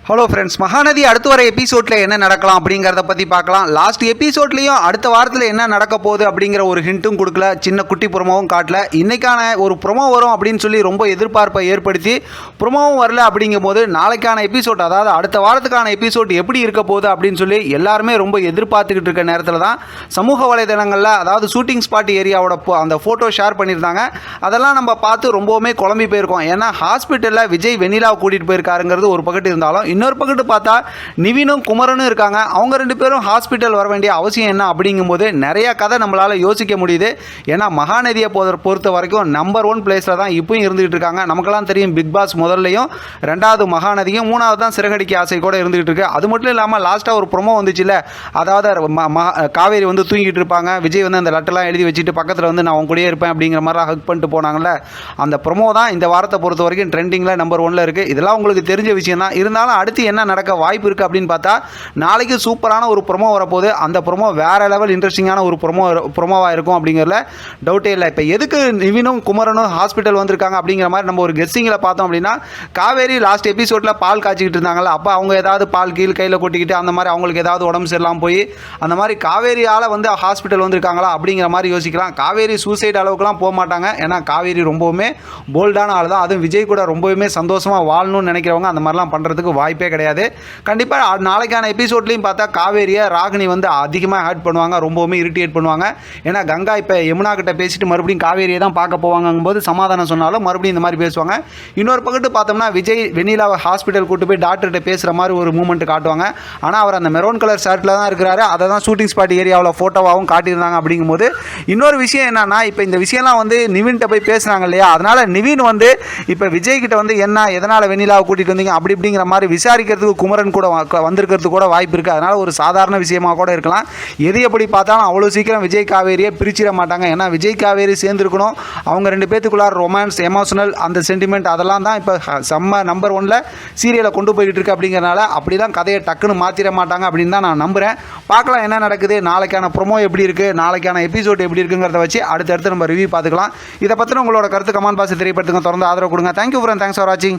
Hello friends, Mahanadi அடுத்து வர எபிசோடில் என்ன நடக்கலாம் அப்படிங்கிறத பற்றி பார்க்கலாம். லாஸ்ட் எபிசோட்லேயும் அடுத்த வாரத்தில் என்ன நடக்க போகுது அப்படிங்கிற ஒரு ஹிண்ட்டும் கொடுக்கல, சின்ன குட்டி ப்ரொமோவும் காட்டல. இன்றைக்கான ஒரு ப்ரொமோ வரும் அப்படின்னு சொல்லி ரொம்ப எதிர்பார்ப்பை ஏற்படுத்தி ப்ரொமோவும் வரல. அப்படிங்கும் போது நாளைக்கான எபிசோட், அதாவது அடுத்த வாரத்துக்கான எபிசோட் எப்படி இருக்க போகுது அப்படின்னு சொல்லி எல்லாருமே ரொம்ப எதிர்பார்த்துக்கிட்டு இருக்க நேரத்தில் தான் சமூக வலைதளங்களில், அதாவது ஷூட்டிங் ஸ்பாட் ஏரியாவோட அந்த ஃபோட்டோ ஷேர் பண்ணியிருந்தாங்க. அதெல்லாம் நம்ம பார்த்து ரொம்பவுமே குழம்பி போயிருக்கோம். ஏன்னா ஹாஸ்பிட்டலில் விஜய் வெண்ணிலாவை கூட்டிகிட்டு போயிருக்காருங்கிறது ஒரு பக்கத்து இருந்தாலும், இன்னொரு பக்கத்து பார்த்தா நிவினும் குமரனும் இருக்காங்க. அவங்க ரெண்டு பேரும் ஹாஸ்பிட்டல் வர வேண்டிய அவசியம் என்ன அப்படிங்கும்போது நிறைய கதை நம்மளால் யோசிக்க முடியுது. ஏன்னா மகாநதியை பொறுத்த வரைக்கும் நம்பர் 1 பிளேஸில் தான் இப்பவும் இருந்துகிட்டு இருக்காங்க. நமக்கெல்லாம் தெரியும், பிக் பாஸ் முதல்லையும், ரெண்டாவது மகாநதியும், மூணாவது தான் சிறகடிக்க ஆசை கூட இருந்துகிட்டு இருக்கு. அது மட்டும் இல்லாமல் லாஸ்ட்டாக ஒரு ப்ரொமோ வந்துச்சுல்ல, அதாவது காவேரி வந்து தூங்கிட்டு இருப்பாங்க, விஜய் வந்து அந்த லெட்டர்லாம் எழுதி வச்சுட்டு பக்கத்தில் வந்து நான் அவங்க கூடயே இருப்பேன் அப்படிங்கிற மாதிரி ஹக் பண்ணிட்டு போனாங்கல்ல, அந்த ப்ரொமோ தான் இந்த வாரத்தை பொறுத்த வரைக்கும் ட்ரெண்டிங்கில் நம்பர் 1ல் இருக்குது. இதெல்லாம் உங்களுக்கு தெரிஞ்ச விஷயம் தான். இருந்தாலும் அடுத்து என்ன நடக்க வாய்ப்பு இருக்குது அப்படின்னு பார்த்தா, நாளைக்கு சூப்பரான ஒரு ப்ரொமோ வரப்போகுது. அந்த ப்ரொமோ வேறு லெவல் இன்ட்ரெஸ்டிங்கான ஒரு ப்ரொமோவாக இருக்கும் அப்படிங்கிறதுல டவுட்டே இல்லை. இப்போ எதுக்கு நிவினும் குமரனும் ஹாஸ்பிட்டல் வந்திருக்காங்க அப்படிங்கிற மாதிரி நம்ம ஒரு கெஸ்ஸிங்கில் பார்த்தோம் அப்படின்னா, காவேரி லாஸ்ட் எபிசோடில் பால் காய்ச்சிக்கிட்டு இருந்தாங்கல்ல, அப்போ அவங்க ஏதாவது பால் கீழ் கையில் கொட்டிக்கிட்டு அந்த மாதிரி அவங்களுக்கு ஏதாவது உடம்பு சரியில்லாமல் போய் அந்த மாதிரி காவேரியால் வந்து ஹாஸ்பிட்டல் வந்திருக்காங்களா அப்படிங்கிற மாதிரி யோசிக்கலாம். காவேரி சூசைட் அளவுக்குலாம் போக மாட்டாங்க. ஏன்னா காவேரி ரொம்பவுமே போல்டான ஆள் தான். அதுவும் விஜய் கூட ரொம்பவுமே சந்தோஷமாக வாழணும்னு நினைக்கிறவங்க அந்த மாதிரிலாம் பண்ணுறதுக்கு வாய்ப்பே கிடையாது. கண்டிப்பாக நாளைக்கான எபிசோட்லையும் பார்த்தா காவேரியை ராகினி வந்து அதிகமாக ஹேட் பண்ணுவாங்க, ரொம்பவுமே இரிட்டேட் பண்ணுவாங்க. ஏன்னா கங்கா இப்போ யமுனா கிட்ட பேசிட்டு மறுபடியும் காவேரியை தான் பார்க்க போவாங்கும்போது சமாதானம் சொன்னாலும் மறுபடியும் இந்த மாதிரி பேசுவாங்க. இன்னொரு பக்கத்து பார்த்தோம்னா விஜய் வெண்ணிலாவை ஹாஸ்பிட்டல் கூட்டு போய் டாக்டர்கிட்ட பேசுகிற மாதிரி ஒரு மூமெண்ட் காட்டுவாங்க. ஆனால் அவர் அந்த மெரூன் கலர் ஷர்ட்டில் தான் இருக்கிறாரு. அதை தான் ஷூட்டிங் ஸ்பாட் ஏரியாவில் ஃபோட்டோவாகவும் காட்டியிருந்தாங்க. அப்படிங்கும்போது இன்னொரு விஷயம் என்னன்னா, இப்போ இந்த விஷயம்லாம் வந்து நிவின்கிட்ட போய் பேசுகிறாங்க இல்லையா, அதனால் நிவின் வந்து இப்போ விஜய் கிட்ட வந்து என்ன எதனால் வெண்ணிலாவை கூட்டிகிட்டு வந்தீங்க அப்படி இப்படிங்கிற மாதிரி விசாரிக்கிறதுக்கு குமரன் கூட வந்திருக்கிறது கூட வாய்ப்பு இருக்குது. அதனால் ஒரு சாதாரண விஷயமாக கூட இருக்கலாம். எது எப்படி பார்த்தாலும் அவ்வளோ சீக்கிரம் விஜய் காவேரியை பிரிச்சிட மாட்டாங்க. ஏன்னா விஜய் காவேரி சேர்ந்துருக்கணும். அவங்க ரெண்டு பேத்துக்குள்ளார ரொமான்ஸ், எமோஷனல், அந்த சென்டிமெண்ட் அதெல்லாம் தான் இப்போ செம்ம நம்பர் 1ல் சீரியலை கொண்டு போய்கிட்டு இருக்கு. அப்படிங்கிறனால அப்படி தான் கதையை டக்குன்னு மாற்றிட மாட்டாங்க அப்படின்னு தான் நான் நம்புகிறேன். பார்க்கலாம் என்ன நடக்குது, நாளைக்கான ப்ரொமோ எப்படி இருக்குது, நாளைக்கான எபிசோட் எப்படி இருக்குங்கிறத வச்சு அடுத்தடுத்து நம்ம ரிவ்யூ பார்த்துக்கலாம். இதை பற்றின உங்களோட கருத்து கமெண்ட் பாக்ஸில் தெரியப்படுத்துங்க. தொடர்ந்து ஆதரவு கொடுங்க. தேங்க்யூ ஃப்ரெண்ட், தேங்க்ஸ் ஃபார் வாட்சிங்.